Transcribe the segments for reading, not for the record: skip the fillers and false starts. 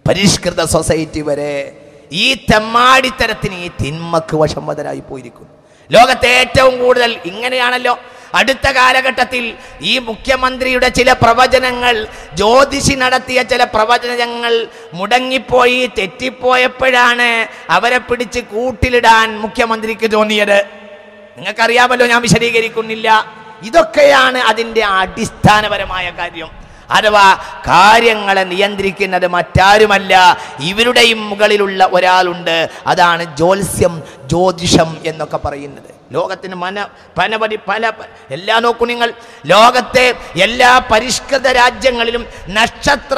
പരിഷ്കൃത സൊസൈറ്റി വരെ ഈ തെമ്മാടിത്തരത്തിന്, ഈ തിന്മക്ക് വശംവദരായി പോയിരിക്കുന്നു. ലോകത്തെ ഏറ്റവും കൂടുതൽ ഇങ്ങനെയാണല്ലോ. അടുത്ത കാലഘട്ടത്തിൽ ഈ മുഖ്യമന്ത്രിയുടെ ചില പ്രവചനങ്ങൾ, ജ്യോതിഷി നടത്തിയ ചില പ്രവചനങ്ങൾ മുടങ്ങിപ്പോയി, തെറ്റിപ്പോയപ്പോഴാണ് അവരെ പിടിച്ച് കൂട്ടിലിടാൻ മുഖ്യമന്ത്രിക്ക് തോന്നിയത്. നിങ്ങൾക്കറിയാമല്ലോ, ഞാൻ വിശദീകരിക്കുന്നില്ല. ഇതൊക്കെയാണ് അതിൻ്റെ അടിസ്ഥാനപരമായ കാര്യം. അഥവാ കാര്യങ്ങളെ നിയന്ത്രിക്കുന്നത് മറ്റാരുമല്ല, ഇവരുടെയും മുകളിലുള്ള ഒരാളുണ്ട്. അതാണ് ജ്യോത്സ്യം, ജ്യോതിഷം എന്നൊക്കെ പറയുന്നത്. ലോകത്തിന് എല്ലാം നോക്കൂ നിങ്ങൾ. ലോകത്തെ എല്ലാ പരിഷ്കൃത രാജ്യങ്ങളിലും നക്ഷത്ര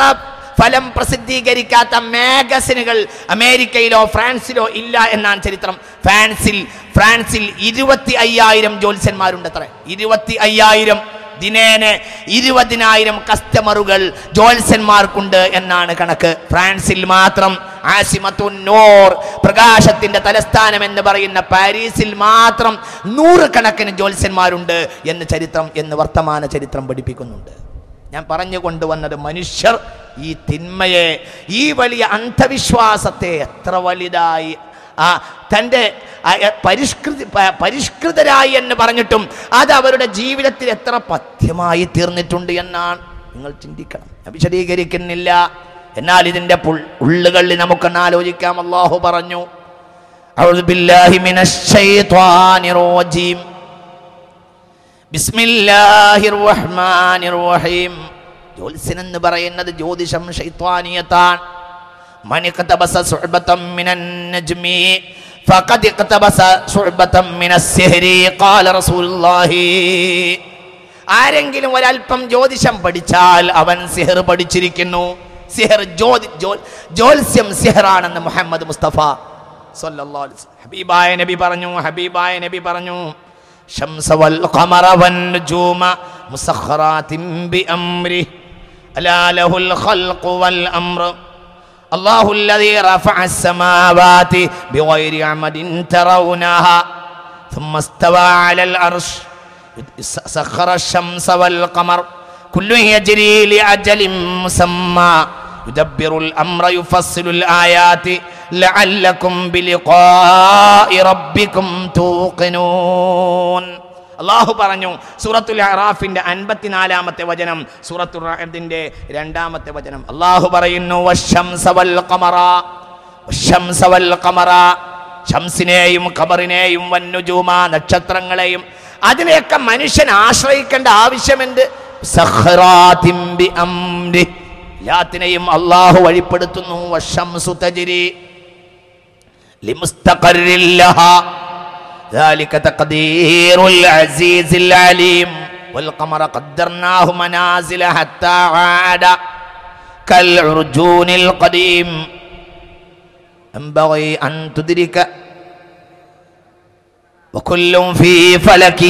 ഫലം പ്രസിദ്ധീകരിക്കാത്ത മാഗസിനുകൾ അമേരിക്കയിലോ ഫ്രാൻസിലോ ഇല്ല എന്നാണ് ചരിത്രം. ഫ്രാൻസിൽ 25,000 ജ്യോത്സ്യന്മാരുണ്ട്. അത്ര 25,000 ദിനേന 20,000 കസ്റ്റമറുകൾ ജ്യോത്സ്യന്മാർക്കുണ്ട് എന്നാണ് കണക്ക്. ഫ്രാൻസിൽ മാത്രം ആസിമത്തുൻ നൂർ, പ്രകാശത്തിന്റെ തലസ്ഥാനം എന്ന് പറയുന്ന പാരീസിൽ മാത്രം 100 കണക്കിന് ജ്യോത്സ്യന്മാരുണ്ട് എന്ന് വർത്തമാന ചരിത്രം പഠിപ്പിക്കുന്നുണ്ട്. ഞാൻ പറഞ്ഞു കൊണ്ടുവന്നത്, മനുഷ്യർ ഈ തിന്മയെ, ഈ വലിയ അന്ധവിശ്വാസത്തെ എത്ര വലുതായി തൻ്റെ പരിഷ്കൃതരായി എന്ന് പറഞ്ഞിട്ടും അത് അവരുടെ ജീവിതത്തിൽ എത്ര പഥ്യമായി തീർന്നിട്ടുണ്ട് എന്നാണ് നിങ്ങൾ ചിന്തിക്കണം. ഞാൻ വിശദീകരിക്കുന്നില്ല. എന്നാൽ ഇതിൻ്റെ ഉള്ളുകളിൽ നമുക്കൊന്ന് ആലോചിക്കാം. അല്ലാഹു പറഞ്ഞു, അഊദു ബില്ലാഹി മിനശ് ശൈത്വാനിർ റജീം, ബിസ്മില്ലാഹിർ റഹ്മാനിർ റഹീം. ജ്യോത്സ്യൻ എന്ന് പറയുന്നത് ജ്യോതിഷം ശൈത്വാനിയത്താണ്. മൻ ഇഖ്തബസ സുഅബതൻ മിനൻ നജ്മി ഫഖദ് ഇഖ്തബസ സുഅബതൻ മിനസ് സിഹ്രി ഖാല റസൂലുള്ളാഹി. ആരെങ്കിലും ഒരൽപ്പം ജ്യോതിഷം പഠിച്ചാൽ അവൻ സിഹർ പഠിച്ചിരിക്കുന്നു. സിഹർ, ജ്യോത്സ്യം സിഹറാണെന്ന് മുഹമ്മദ് മുസ്തഫ സല്ലല്ലാഹു അലൈഹി വസല്ലം ഹബീബായ നബി പറഞ്ഞു ശംസ വൽ ഖമറ വൻ നുജൂമ മുസഖറാതിൻ ബിഅംരി അലാ ലഹുൽ ഖൽഖു വൽ അംർ അല്ലാഹു അല്ലദീ റഫഅ അസ്-സമാവാതി ബിഗൈരി അമദിൻ തറൗനഹാ ثم استوى على العرش سخر الشمس والقمر كل يجري لأجل مسمى يدبر الأمر يفصل الآيات لعلكم بلقاء ربكم توقنون. അല്ലാഹു പറഞ്ഞു സൂറത്തുൽ അറാഫിന്റെ 54-ാമത്തെ വചനം, സൂറത്തുൽ റഅദിന്റെ 2-ാമത്തെ വചനം. അല്ലാഹു പറയുന്നു വശംസ വൽ ഖമറ, വശംസ വൽ ഖമറ, ശംസിനെയും ഖമറിനെയും വന്നുജൂമ, നക്ഷത്രങ്ങളെയും അതിനെയൊക്കെ മനുഷ്യൻ ആശ്രയിക്കേണ്ട ആവശ്യമുണ്ട്. സഖറാതിൻ ബിഅംരി, എല്ലാത്തിനെയും അല്ലാഹു വഴിപ്പെടുത്തുന്നു. വശംസു തജ്രി ലിമുസ്തഖറിൻ ലഹാ ذلك تقدير العزيز العليم والقمر قدرناه منازل حتى عاد كالعرجون القديم ينبغي أن تدرك وكل في فلك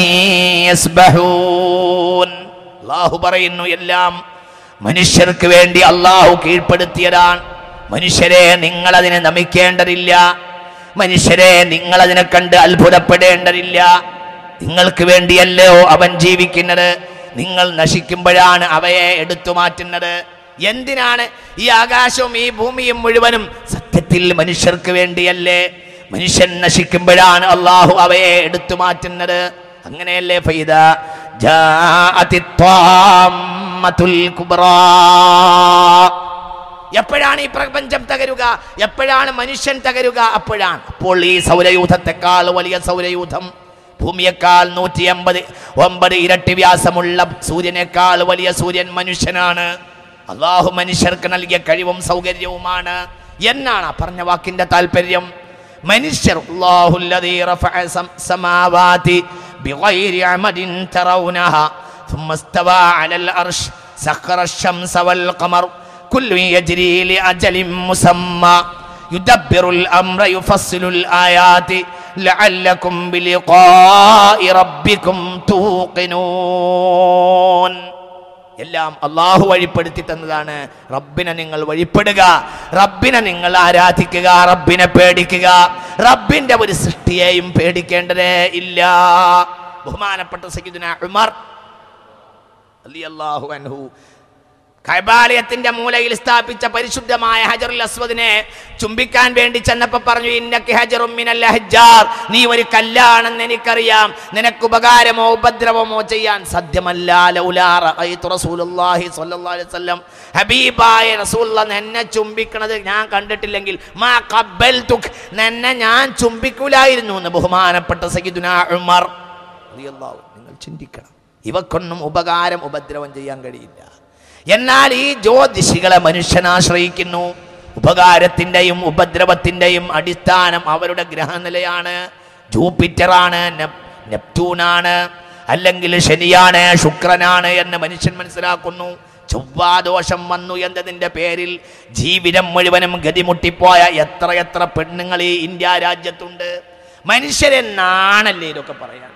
يسبحون. അല്ലാഹു പറയുന്നു, എല്ലാം മനുഷ്യർക്ക് വേണ്ടി അല്ലാഹു കീഴ്പ്പെടുത്തിയതാണ്. മനുഷ്യരെ, നിങ്ങൾ അതിനെ നമിക്കേണ്ടതില്ല. മനുഷ്യരെ, നിങ്ങൾ അതിനെ കണ്ട് അത്ഭുതപ്പെടേണ്ടതില്ല. നിങ്ങൾക്ക് വേണ്ടിയല്ലോ അവൻ ജീവിക്കുന്നത്. നിങ്ങൾ നശിക്കുമ്പോഴാണ് അവയെ എടുത്തു മാറ്റുന്നത്. എന്തിനാണ് ഈ ആകാശവും ഈ ഭൂമിയും മുഴുവനും? സത്യത്തിൽ മനുഷ്യർക്ക് വേണ്ടിയല്ലേ? മനുഷ്യൻ നശിക്കുമ്പോഴാണ് അല്ലാഹു അവയെ എടുത്തു മാറ്റുന്നത്. അങ്ങനെയല്ലേ? ഫൈദാ ജാഅതിത് ത്വാമ്മത്തുൽ കുബ്രാ. എപ്പോഴാണ് ഈ പ്രപഞ്ചം തകരുക? എപ്പോഴാണ് മനുഷ്യൻ തകരുക? അപ്പോൾ ഈ സൗരയൂഥത്തെക്കാൾ വലിയ സൗരയൂഥം, ഭൂമിയേക്കാൾ 189 ഇരട്ടി വ്യാസമുള്ള സൂര്യനേക്കാൾ വലിയ സൂര്യൻ മനുഷ്യനാണ്. അല്ലാഹു മനുഷ്യർക്ക് നൽകിയ കഴിവും സൗകര്യവുമാണ് എന്നാണ് പറഞ്ഞ വാക്കിന്റെ താല്പര്യം. മനുഷ്യർ, അല്ലാഹു അല്ലദീ റഫഅ സമാവാതി ബിഗൈരി അമദിൻ തറൗനഹാ ثم استوى على العرش سخر الشمس والقمر كل يجري لأجل مسمى يدبر الأمر يفصل الآيات لعلكم بلقاء ربكم توقنون. എല്ലാം അല്ലാഹു വഴിപ്പെടുത്തി തന്നതാണ്. റബ്ബിനെ നിങ്ങൾ വഴിപ്പെടുക, റബ്ബിനെ നിങ്ങൾ ആരാധിക്കുക, റബ്ബിനെ പേടിക്കുക. റബ്ബിന്റെ ഒരു സൃഷ്ടിയെയും പേടിക്കേണ്ടതേ ഇല്ല. ബഹുമാനപ്പെട്ട സയ്യിദുനാ ഉമർ റളിയല്ലാഹു അൻഹു കഅബാലയത്തിന്റെ മൂലയിൽ സ്ഥാപിച്ച പരിശുദ്ധമായ ഹജറുൽ അസ്വദിനെ ചുംബിക്കാൻ വേണ്ടി ചെന്നപ്പോൾ പറഞ്ഞു, ഇന്നക ഹജറും മിനൽ അഹ്ജാർ, നീ ഒരു കല്ലാണെന്ന് എനിക്കറിയാം, നിനക്ക് ഉപകാരമോ ഉപദ്രവമോ ചെയ്യാൻ സാധ്യമല്ല. ലൗലാ റഅയ്തു റസൂലുള്ളാഹി സ്വല്ലല്ലാഹു അലൈഹി വസല്ലം, ഹബീബായ റസൂലുള്ളാഹി എന്നെ ചുംബിക്കുന്നത് ഞാൻ കണ്ടിട്ടില്ലെങ്കിൽ മാ ഖബ്ബൽതുക്, നിന്നെ ഞാൻ ചുംബിക്കൂലായിരുന്നു എന്ന് ബഹുമാനപ്പെട്ട സയ്യിദുനാ ഉമർ റളിയല്ലാഹു. നിങ്ങൾ ചിന്തിക്കണം, ഇവക്കൊന്നും ഉപകാരം ഉപദ്രവം ചെയ്യാൻ കഴിയില്ല. എന്നാൽ ഈ ജ്യോതിഷികളെ മനുഷ്യൻ ആശ്രയിക്കുന്നു. ഉപകാരത്തിൻ്റെയും ഉപദ്രവത്തിൻ്റെയും അടിസ്ഥാനം അവരുടെ ഗ്രഹനിലയാണ്. ജൂപ്പിറ്ററാണ്, നെപ്റ്റ്യൂണാണ്, അല്ലെങ്കിൽ ശനിയാണ്, ശുക്രനാണ് എന്ന് മനുഷ്യൻ മനസ്സിലാക്കുന്നു. ചൊവ്വാദോഷം വന്നു എന്നതിൻ്റെ പേരിൽ ജീവിതം മുഴുവനും ഗതിമുട്ടിപ്പോയ എത്ര പെണ്ണുങ്ങൾ ഈ ഇന്ത്യ രാജ്യത്തുണ്ട്. മനുഷ്യരെന്നാണല്ലേ ഇതൊക്കെ പറയാൻ?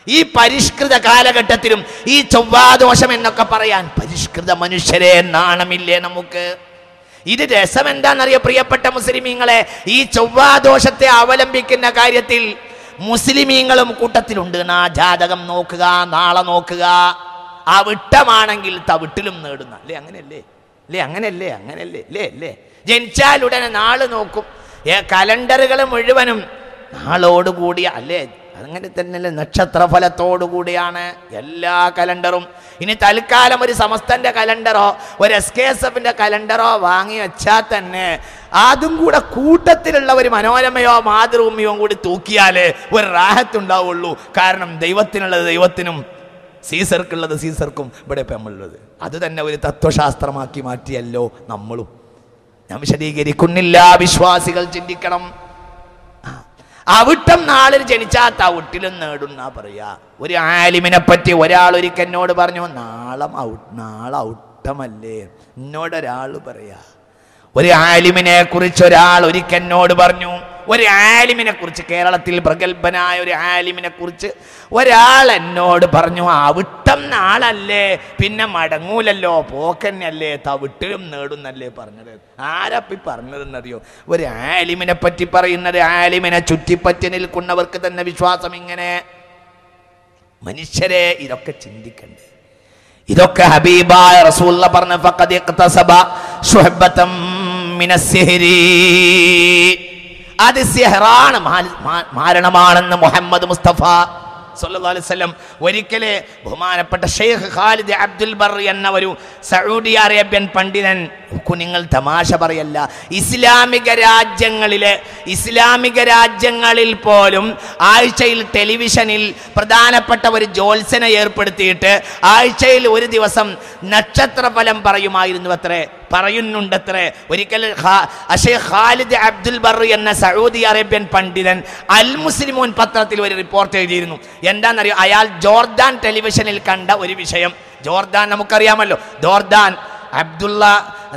ഈ പരിഷ്കൃത കാലഘട്ടത്തിലും ഈ ചൊവ്വാദോഷം എന്നൊക്കെ പറയാൻ പരിഷ്കൃത മനുഷ്യരെ നാണമില്ലേ നമുക്ക്? ഇത് രസം എന്താണെന്നറിയോ പ്രിയപ്പെട്ട മുസ്ലിമീങ്ങളെ? ഈ ചൊവ്വാദോഷത്തെ അവലംബിക്കുന്ന കാര്യത്തിൽ മുസ്ലിമീങ്ങളും കൂട്ടത്തിലുണ്ട്. ജാതകം നോക്കുക, നാളെ നോക്കുക, അവിട്ടമാണെങ്കിൽ തവിട്ടിലും നേടുന്ന അല്ലേ? അങ്ങനെയല്ലേ? അല്ലേ? അങ്ങനെയല്ലേ? അങ്ങനെയല്ലേ? അല്ലേ? അല്ലേ? ജനിച്ചാലുടനെ നാള് നോക്കും. കലണ്ടറുകൾ മുഴുവനും നാളോടുകൂടിയ അല്ലേ? അങ്ങനെ തന്നെയല്ലേ? നക്ഷത്രഫലത്തോടുകൂടിയാണ് എല്ലാ കലണ്ടറും. ഇനി തൽക്കാലം ഒരു സമസ്തന്റെ കലണ്ടറോ ഒരു SKSFന്റെ കലണ്ടറോ വാങ്ങി വെച്ചാൽ തന്നെ അതും കൂടെ കൂട്ടത്തിലുള്ള ഒരു മനോരമയോ മാതൃഭൂമിയോ കൂടി തൂക്കിയാൽ ഒരു റാഹത്തുണ്ടാവുള്ളൂ. കാരണം ദൈവത്തിനുള്ളത് ദൈവത്തിനും സീസർക്കുള്ളത് സീസർക്കും ഇവിടെ ഇപ്പം നമ്മളുള്ളത്. അത് തന്നെ ഒരു തത്വശാസ്ത്രമാക്കി മാറ്റിയല്ലോ നമ്മളും. ഞാൻ വിശദീകരിക്കുന്നില്ല, വിശ്വാസികൾ ചിന്തിക്കണം. അവിട്ടം നാളിൽ ജനിച്ചാൽ തവിട്ടിലും നേടുന്നാ പറയാ. ഒരു ആലിമിനെ പറ്റി ഒരാൾ ഒരിക്കൽ എന്നോട് പറഞ്ഞു, നാളെ ഔട്ടമല്ലേ? എന്നോടൊരാൾ പറയാ. ഒരു ആലിമിനെ കുറിച്ച് ഒരാൾ ഒരിക്കൽ എന്നോട് പറഞ്ഞു, ഒരു ആലിമിനെ കുറിച്ച്, കേരളത്തിൽ പ്രഗത്ഭനായ ഒരു ആലിമിനെ കുറിച്ച് ഒരാൾ എന്നോട് പറഞ്ഞു, അവിട്ടം നാളല്ലേ, പിന്നെ മടങ്ങൂലല്ലോ, പോക്കന്നല്ലേ, തവിട്ടിലും നേടുന്നല്ലേ പറഞ്ഞത്. ആരപ്പി പറഞ്ഞതെന്നറിയോ? ഒരു ആലിമിനെ പറ്റി പറയുന്നത്. ആലിമിനെ ചുറ്റിപ്പറ്റി നിൽക്കുന്നവർക്ക് തന്നെ വിശ്വാസം ഇങ്ങനെ. മനുഷ്യരെ ഇതൊക്കെ ചിന്തിക്കണ്ടേ? ഇതൊക്കെ ഹബീബായ റസൂലുള്ളാഹി പറഞ്ഞു, ഫഖദ് ഇഖ്തസബ ശുഹബതം മിനസ് സിഹ്രി, അത് സിഹ്റാണ്, മാരണമാണെന്ന് മുഹമ്മദ് മുസ്തഫ സല്ലല്ലാഹു അലൈഹി വസല്ലം ഒരിക്കല് ബഹുമാനപ്പെട്ട ഷെയ്ഖ് ഖാലിദ് അബ്ദുൽ ബർ എന്ന ഒരു സൗദി അറേബ്യൻ പണ്ഡിതൻ, നിങ്ങൾ തമാശ പറയല്ല, ഇസ്ലാമിക രാജ്യങ്ങളിൽ പോലും ആഴ്ചയിൽ ടെലിവിഷനിൽ പ്രധാനപ്പെട്ട ഒരു ജോത്സ്യനെ ഏർപ്പെടുത്തിയിട്ട് ആഴ്ചയിൽ ഒരു ദിവസം നക്ഷത്രഫലം പറയുന്നുണ്ടത്രേ. ഒരിക്കൽ ഷെയ്ഖ് ഖാലിദ് അബ്ദുൽ ബർ എന്ന സൗദി അറേബ്യൻ പണ്ഡിതൻ അൽ മുസ്ലിമൂൻ പത്രത്തിൽ ഒരു റിപ്പോർട്ട് എഴുതിയിരുന്നു. എന്താണെന്നറിയോ? അയാൾ ജോർദാൻ ടെലിവിഷനിൽ കണ്ട ഒരു വിഷയം. ജോർദാൻ നമുക്കറിയാമല്ലോ, ജോർദാൻ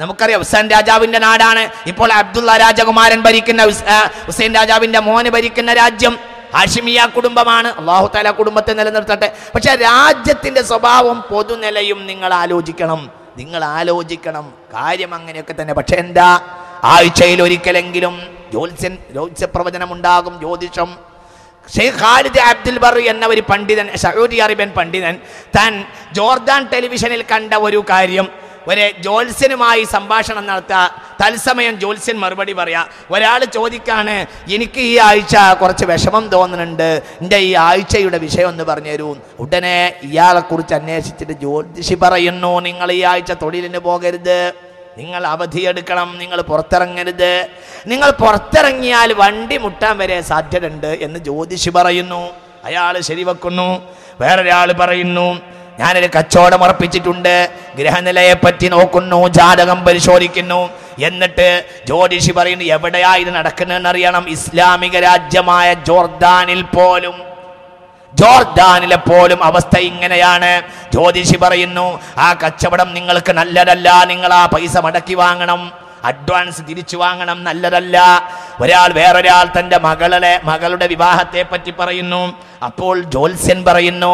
നമുക്കറിയാം ഹുസൈൻ രാജാവിന്റെ നാടാണ്. ഇപ്പോൾ അബ്ദുള്ള രാജകുമാരൻ ഭരിക്കുന്ന, ഹുസൈൻ രാജാവിന്റെ മോന് ഭരിക്കുന്ന രാജ്യം ഹാഷിമിയ കുടുംബമാണ്. അല്ലാഹു തആല കുടുംബത്തെ നിലനിർത്തട്ടെ. പക്ഷെ രാജ്യത്തിന്റെ സ്വഭാവം പൊതുനിലയും നിങ്ങൾ ആലോചിക്കണം. കാര്യം അങ്ങനെയൊക്കെ തന്നെ. പക്ഷെ എന്താ, ആഴ്ചയിൽ ഒരിക്കലെങ്കിലും ജ്യോത്സ്യ പ്രവചനം ഉണ്ടാകും, ജ്യോതിഷം. ഷെയ്ഖ് ഖാലിദ് അബ്ദുൽ ബർ എന്ന ഒരു പണ്ഡിതൻ, സൗദി അറേബ്യൻ പണ്ഡിതൻ, താൻ ജോർദാൻ ടെലിവിഷനിൽ കണ്ട ഒരു കാര്യം ഒരു ജ്യോത്സ്യനുമായി സംഭാഷണം നടത്തുക. തത്സമയം ജ്യോത്സ്യൻ മറുപടി പറയാ. ഒരാൾ ചോദിക്കാണ്, എനിക്ക് ഈ ആഴ്ച കുറച്ച് വിഷമം തോന്നുന്നുണ്ട്, എൻ്റെ ഈ ആഴ്ചയുടെ വിഷയം ഒന്ന് പറഞ്ഞു തരൂ. ഉടനെ ഇയാളെക്കുറിച്ച് അന്വേഷിച്ചിട്ട് ജ്യോതിഷി പറയുന്നു, നിങ്ങൾ ഈ ആഴ്ച തൊഴിലിന് പോകരുത്, നിങ്ങൾ അവധിയെടുക്കണം, നിങ്ങൾ പുറത്തിറങ്ങരുത്, നിങ്ങൾ പുറത്തിറങ്ങിയാൽ വണ്ടി മുട്ടാൻ വരെ സാധ്യതയുണ്ട് എന്ന് ജ്യോതിഷി പറയുന്നു. അയാൾ ശരിവെക്കുന്നു. വേറൊരാൾ പറയുന്നു, ഞാനൊരു കച്ചവടം ഉറപ്പിച്ചിട്ടുണ്ട്, ഗ്രഹനിലയെ പറ്റി നോക്കുന്നു, ജാതകം പരിശോധിക്കുന്നു. എന്നിട്ട് ജ്യോതിഷി പറയുന്നു, എവിടെയാ ഇത് നടക്കുന്നതെന്ന് അറിയണം. ഇസ്ലാമിക രാജ്യമായ ജോർദാനിലെ പോലും അവസ്ഥ ഇങ്ങനെയാണ്. ജ്യോതിഷി പറയുന്നു, ആ കച്ചവടം നിങ്ങൾക്ക് നല്ലതല്ല, നിങ്ങൾ ആ പൈസ മടക്കി വാങ്ങണം, അഡ്വാൻസ് തിരിച്ചു വാങ്ങണം, നല്ലതല്ല. വേറൊരാൾ തൻ്റെ മകളുടെ വിവാഹത്തെ പറ്റി പറയുന്നു. അപ്പോൾ ജ്യോത്സ്യൻ പറയുന്നു,